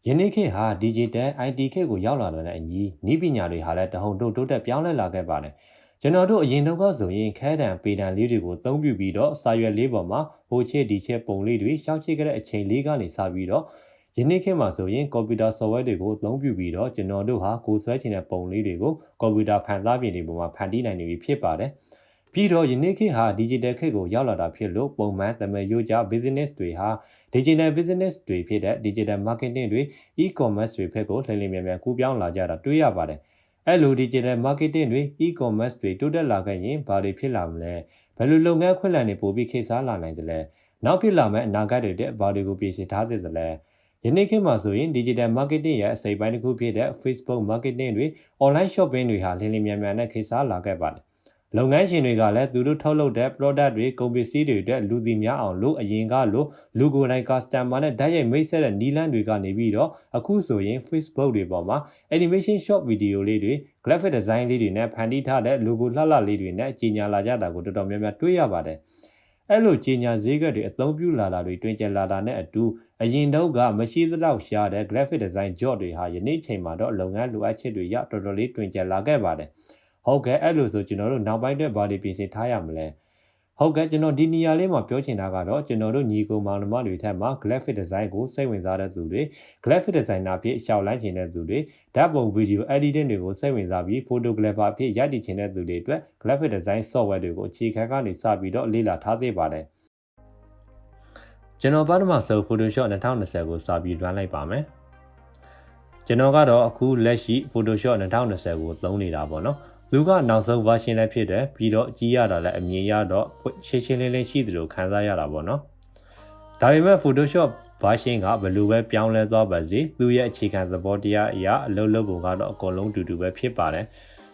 ယနေ့ခေတ်ဟာ digital IT ခေတ်ကိုရောက်လာတဲ့အညီနည်းပညာတွေဟာလည်းတဟုန်ထိုးတိုးတက်ပြောင်းလဲလာခဲ့ပါတယ်ကျွန်တော်တို့အရင်တော့ဆိုရင်ခဲတံပေတံလေးတွေကိုသုံးပြပြီးတော့စာရွက်လေးပေါ်မှာဟိုချစ်ဒီချစ်ပုံလေးတွေရှောက်ချိခဲ့တဲ့အချိန်လေးကနေစပြီးတော့ယနေ့ခေတ်မှာဆိုရင်ကွန်ပျူတာ software တွေကိုသုံးပြပြီးတော့ကျွန်တော်တို့ဟာကိုယ်ဆွဲချင်တဲ့ပုံလေးတွေကိုကွန်ပျူတာဖန်သားပြင်တွေပေါ်မှာဖန်တီးနိုင်နေပြီဖြစ်ပါတယ်ပြီးတော့ယနေ့ခေတ်ဟာ digital ခေတ်ကိုရောက်လာတာဖြစ်လို့ပုံမှန်သမယိုးကြ business တွေဟာ digital business တွေဖြစ်တဲ့ digital marketing တွေ e-commerce တွေဘက်ကိုလှည့်လည်မြန်မြန်ကူးပြောင်းလာကြတာတွေ့ရပါတယ်အဲ့လို digital marketing တွေ e-commerce တွေတိုးတက်လာခဲ့ရင်ဘာတွေဖြစ်လာမလဲဘယ်လိုလုပ်ငန်းခွင့်လန်းတွေပို့ပြီးခေတ်စားလာနိုင်သလဲနောက်ဖြစ်လာမယ့်အနာဂတ်တွေတဲ့ဘာတွေကိုပြင်ဆင်ထားသင့်သလဲယနေ့ခေတ်မှာဆိုရင် digital marketing ရဲ့အစိပ်ပိုင်းတစ်ခုဖြစ်တဲ့ Facebook marketing တွေ online shopping တွေဟာလင်းလင်းမြန်မြန်နဲ့ခေတ်စားလာခဲ့ပါတယ်လုပ်ငန်းရှင်တွေကလည်းသူတို့ထုတ်လုပ်တဲ့ product တွေကုန်ပစ္စည်းတွေအတွက်လူစီများအောင်လို့အရင်ကလို့လူကိုယ်တိုင် customer နဲ့ဓာတ်ရိုက်မိတ်ဆက်တဲ့နီးလန်းတွေကနေပြီးတော့အခုဆိုရင် Facebook တွေပေါ်မှာ animation short video လေးတွေ graphic design လေးတွေနဲ့ဖန်တီးထားတဲ့ logo လှလှလေးတွေနဲ့ကြီးညာလာကြတာကိုတော်တော်များများတွေ့ရပါတယ်အဲ့လိုကြီးညာဈေးကွက်တွေအသုံးပြုလာတာတွေတွင်ကျလာတာနဲ့အတူအရင်တော့ကမရှိသလောက်ရှားတဲ့ graphic design job တွေဟာယနေ့ချိန်မှာတော့လုပ်ငန်းလိုအပ်ချက်တွေရတော်တော်လေးတွင်ကျလာခဲ့ပါတယ်ဟုတ်ကဲ့အဲ့လိုဆိုကျွန်တော်တို့နောက်ပိုင်းအတွက်ဘာတွေပြင်ဆင်ထားရမလဲဟုတ်ကဲ့ကျွန်တော်ဒီနေရာလေးမှာပြောချင်တာကတော့ကျွန်တော်တို့ညီကိုမောင်နှမတွေထက်မှာ graphic design ကိုစိတ်ဝင်စားတဲ့သူတွေ graphic designer အဖြစ်ရှောက်လန်းချင်တဲ့သူတွေဓာတ်ပုံ video editing တွေကိုစိတ်ဝင်စားပြီး photographer အဖြစ်ရိုက်တည်ချင်တဲ့သူတွေအတွက် graphic design software တွေကိုအခြေခံကနေစပြီးတော့လေ့လာထားစေပါတယ်ကျွန်တော်ပထမဆုံး Photoshop 2020ကိုစပြီး run လိုက်ပါမယ်ကျွန်တော်ကတော့အခုလက်ရှိ Photoshop 2020ကိုသုံးနေတာပေါ့နော်သူကနောက်ဆုံး version လည်းဖြစ်တယ်ပြီးတော့ကြည့်ရတာလည်းအမြင်ရတော့ရှင်းရှင်းလင်းလင်းရှိသလိုခံစားရတာပေါ့နော်ဒါပေမဲ့ Photoshop version ကဘယ်လိုပဲပြောင်းလဲသွားပါစေသူရဲ့အခြေခံသဘောတရားအရာအလုပ်လုပ်ပုံကတော့အကုန်လုံးတူတူပဲဖြစ်ပါတယ်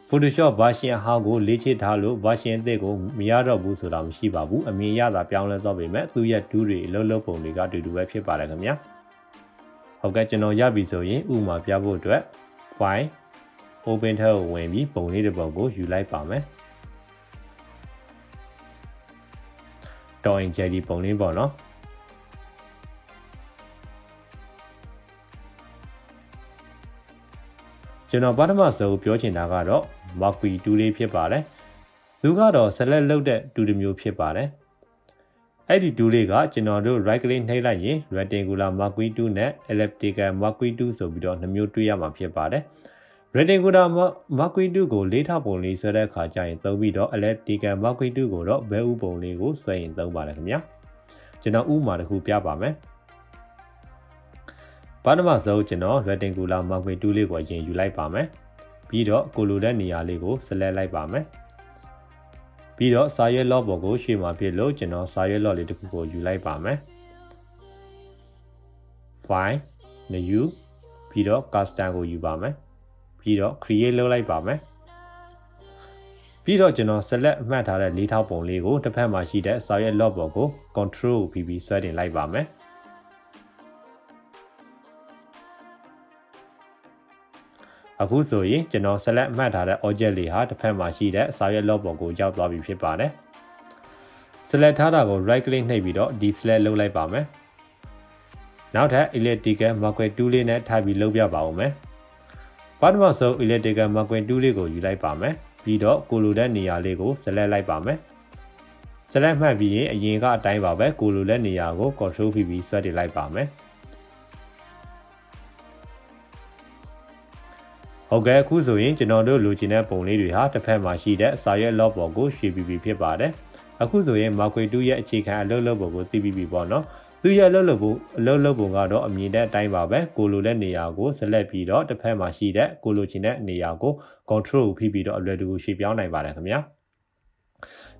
Photoshop version အဟောင်းကိုလေ့ကျင့်ထားလို့ version အသစ်ကိုမရတော့ဘူးဆိုတာမရှိပါဘူးအမြင်ရတာပြောင်းလဲသွားပေမဲ့သူရဲ့ tool တွေအလုပ်လုပ်ပုံတွေကတူတူပဲဖြစ်ပါတယ်ခင်ဗျာဟုတ်ကဲ့ကျွန်တော်ရပြီဆိုရင်ဥပမာပြဖို့အတွက် file open ထဲကိုဝင်ပြီးပုံလေးတစ်ပုံကိုယူလိုက်ပါမယ်တော်ရင် jelly ပုံလေးပေါ့နော်ကျွန်တော်ပထမဆုံးပြောချင်တာကတော့ Marquee 2လေးဖြစ်ပါတယ်သူကတော့ select လုပ်တဲ့2တစ်မျိုးဖြစ်ပါတယ်အဲ့ဒီ2လေးကကျွန်တော်တို့ right click နှိပ်လိုက်ရင် rectangular Marquee 2နဲ့ elliptical Marquee 2ဆိုပြီးတော့2မျိုးတွေ့ရမှာဖြစ်ပါတယ်rectangular Marquee 2ကိုလေးထောက်ပုံလေးဆွဲတဲ့အခါကျရင်သုံးပြီးတော့ elliptical Marquee 2ကိုတော့ဘဲဥပုံလေးကိုဆွဲရင်သုံးပါတယ်ခင်ဗျာကျွန်တော်ဥပမာတစ်ခုပြပါမယ်ပထမဆုံးကျွန်တော် rectangular Marquee 2လေးကိုအရင်ယူလိုက်ပါမယ်ပြီးတော့ကိုလိုတဲ့နေရာလေးကို select လိုက်ပါမယ်ပြီးတော့စာရွက် log ပေါ်ကိုရွှေ့မှာဖြစ်လို့ကျွန်တော်စာရွက် log လေးတစ်ခုကိုယူလိုက်ပါမယ် file new ပြီးတော့ custom ကိုယူပါမယ်ပြီးတော့ create လုပ်လိုက်ပါမယ်ပြီးတော့ကျွန်တော် select အမှတ်ထားတဲ့လေးထောက်ပုံလေးကိုတစ်ဖက်မှာရှိတဲ့စာရွက် log ပေါ်ကို control ကိုပြီးဆွဲတင်လိုက်ပါမယ်အခုဆိုရင်ကျွန်တော် select အမှတ်ထားတဲ့ object လေးဟာတစ်ဖက်မှာရှိတဲ့စာရွက် log ပေါ်ကိုရောက်သွားပြီဖြစ်ပါတယ် select ထားတာကို right click နှိပ်ပြီးတော့ deselect လုပ်လိုက်ပါမယ်နောက်ထပ် elliptical Marquee 2လေးနဲ့ထပ်ပြီးလုပ်ပြပါဦးမယ်ပထမဆုံး elliptical Marquee 2လေးကိုယူလိုက်ပါမယ်ပြီးတော့ကိုလိုတဲ့နေရာလေးကို select လိုက်ပါမယ် select မှတ်ပြီးရင်အရင်ကအတိုင်းပါပဲကိုလိုတဲ့နေရာကို control ပြီးဆွဲတင်လိုက်ပါမယ်ဟုတ်ကဲ့အခုဆိုရင်ကျွန်တော်တို့လိုချင်တဲ့ပုံလေးတွေဟာတစ်ဖက်မှာရှိတဲ့စာရွက် log ပေါ်ကိုရွှေ့ပြီးဖြစ်ပါတယ်အခုဆိုရင် Marquee 2ရဲ့အခြေခံအလုပ်လုပ်ပုံကိုသိပြီးပြီပေါ့နော်သူရဲ့အလုပ်လုပ်ပုံကတော့အမြင်တဲ့အတိုင်းပါပဲကိုလိုတဲ့နေရာကို select ပြီးတော့တစ်ဖက်မှာရှိတဲ့ကိုလိုချင်တဲ့နေရာကို control ဖိပြီးတော့အလွယ်တကူရွှေ့ပြောင်းနိုင်ပါတယ်ခင်ဗျာ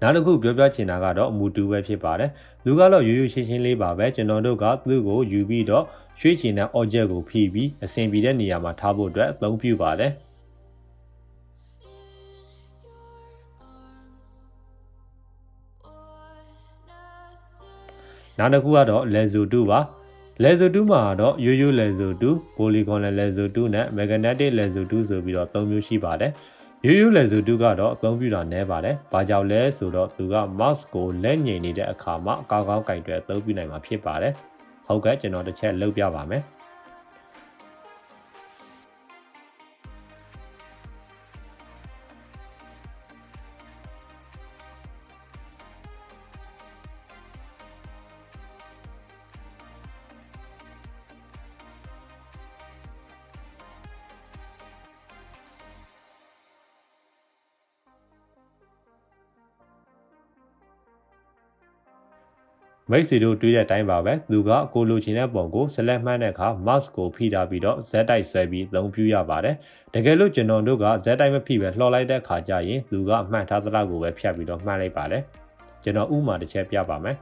နောက်တစ်ခုပြောချင်တာကတော့မူတူပဲဖြစ်ပါတယ်သူကတော့ရိုးရိုးရှင်းရှင်းလေးပါပဲကျွန်တော်တို့ကသူ့ကိုယူပြီးတော့ရွှေ့ချင်တဲ့ object ကိုဖိပြီးအဆင်ပြေတဲ့နေရာမှာထားဖို့အတွက်အသုံးပြုပါတယ်နောက်တစ်ခုကတော့ lasso 2ပါ lasso 2မှာတော့ရိုးရိုး lasso 2 polygonal lasso 2နဲ့ magnetic lasso 2ဆိုပြီးတော့3မျိုးရှိပါတယ်ရိုးရိုး lasso 2ကတော့အသုံးပြုတာနည်းပါတယ်ဘာကြောင့်လဲဆိုတော့သူက mouse ကိုလက်ငြိမ်နေတဲ့အခါမှာကောင်းကောင်းကင်တွယ်အသုံးပြုနိုင်မှာဖြစ်ပါတယ်ဟုတ်ကဲ့ကျွန်တော်တစ်ချက်လုပ်ပြပါမယ် မိတ်ဆွေတို့တွေးတဲ့အတိုင်းပါပဲသူကကိုလိုချင်တဲ့ပုံကိုဆက်လက်မှတ်တဲ့အခါ mouse ကိုဖိထားပြီးတော့ Z တိုက်ဆွဲပြီးအသုံးပြုရပါတယ်တကယ်လို့ကျွန်တော်တို့က Z တိုက်မဖိပဲလှော်လိုက်တဲ့အခါကျရင်သူကမှတ်ထားသလောက်ကိုပဲဖြတ်ပြီးတော့မှတ်လိုက်ပါတယ်ကျွန်တော်ဥပမာတစ်ချက်ပြပါမယ်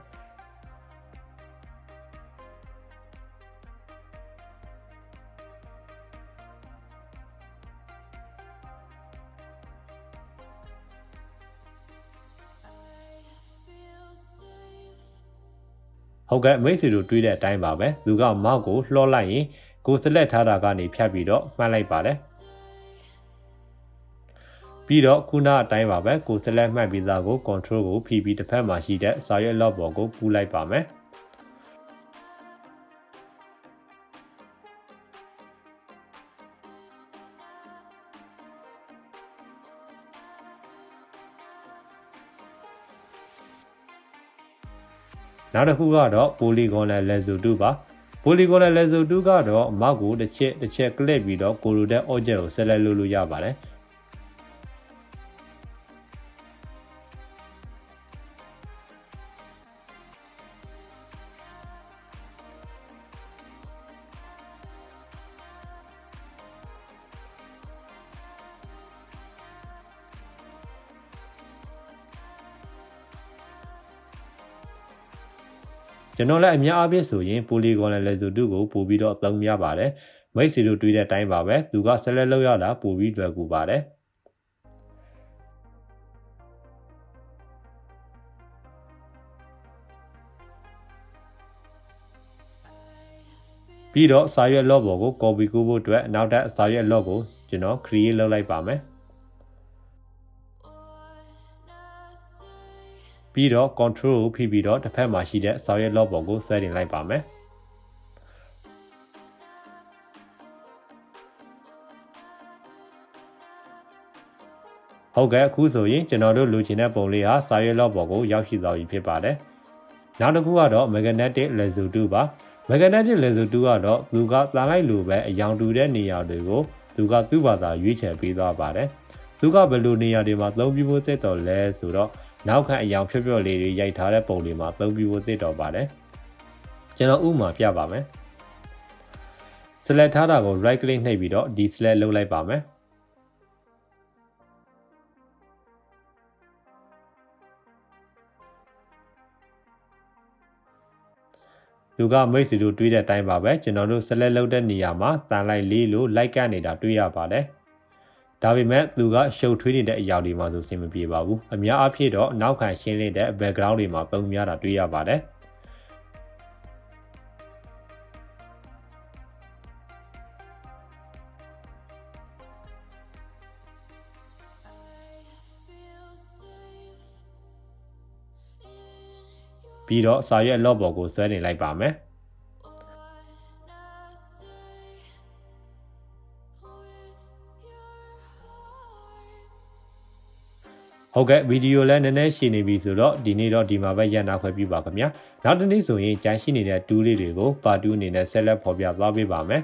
ဟုတ်ကဲ့မိတ်ဆွေတို့တွေးတဲ့အတိုင်းပါပဲသူကမောက်ကိုလှော့လိုက်ရင်ကိုစလက်ထားတာကနေဖြတ်ပြီးတော့မှတ်လိုက်ပါတယ်ပြီးတော့ခုနအတိုင်းပါပဲကိုစလက်မှတ်ပြီးသားကို control ကိုဖိပြီးတစ်ဖက်မှာရှိတဲ့စာရွက်လော့ပေါ်ကိုပူးလိုက်ပါမယ်နောက်တစ်ခုကတော့ polygonal lasso tool ပါ polygonal lasso tool ကတော့မောက်ကိုတစ်ချက်ကလစ်ပြီးတော့ကိုလိုတဲ့ object ကိုဆက်လက်လုပ်လို့ရပါတယ်ကျွန်တော်လည်းအများအားဖြင့်ဆိုရင် polygonal lasso tool ကိုပို့ပြီးတော့အသုံးများပါတယ်မိတ်ဆွေတို့တွေးတဲ့အတိုင်းပါပဲသူကဆက်လက်လုပ်ရတာပို့ပြီးတွေ့ကူပါတယ်ပြီးတော့စာရွက် log ပေါ်ကို copy ကူးဖို့အတွက်နောက်ထပ်စာရွက် log ကိုကျွန်တော် create လုပ်လိုက်ပါမယ်ပြီးတော့ control ကိုဖိပြီးတော့တစ်ဖက်မှာရှိတဲ့စာရွက် log ပေါ်ကိုဆွဲတင်လိုက်ပါမယ်ဟုတ်ကဲ့အခုဆိုရင်ကျွန်တော်တို့လိုချင်တဲ့ပုံလေးဟာစာရွက် log ပေါ်ကိုရောက်ရှိသွားပြီဖြစ်ပါတယ်နောက်တစ်ခုကတော့ magnetic lasso tool ပါ magnetic lasso tool ကတော့သူကတန်လိုက်လိုပဲအယောင်တူတဲ့နေရာတွေကိုသူကသူ့ဘာသာရွေးချယ်ပေးသွားပါတယ်သူကဘယ်လိုနေရာတွေမှာသုံးပြဖို့သင့်တော်လဲဆိုတော့နောက်ခံအယောင်ဖြော့ဖြော့လေးတွေရိုက်ထားတဲ့ပုံတွေမှာသုံးပြဖို့သင့်တော်ပါတယ်ကျွန်တော်ဥပမာပြပါမယ် select ထားတာကို right click နှိပ်ပြီးတော့ဒီ select လုပ်လိုက်ပါမယ်သူကမိတ်ဆွေတို့တွေးတဲ့အတိုင်းပါပဲကျွန်တော်တို့ select လုပ်တဲ့နေရာမှာတန်လိုက်လေးလို့ like ကနေနေတာတွေ့ရပါတယ်ဒါပေမဲ့သူကရှုပ်ထွေးနေတဲ့အရာတွေမှာဆိုအဆင်မပြေပါဘူးအများအားဖြင့်တော့နောက်ခံရှင်းနေတဲ့ background တွေမှာပုံများတာတွေ့ရပါတယ်ပြီးတော့စာရွက် log ပေါ်ကိုဆွဲတင်လိုက်ပါမယ်ဟုတ်ကဲ့ဗီဒီယိုလည်းနည်းနည်းရှည်နေပြီဆိုတော့ဒီနေ့တော့ဒီမှာပဲရပ်နာခွဲပြပါခင်ဗျာနောက်တစ်နေ့ဆိုရင်ကြန့်ရှိနေတဲ့တူးလေးတွေကိုပါတူးအနေနဲ့ဆက်လက်ဖော်ပြသွားပေးပါမယ်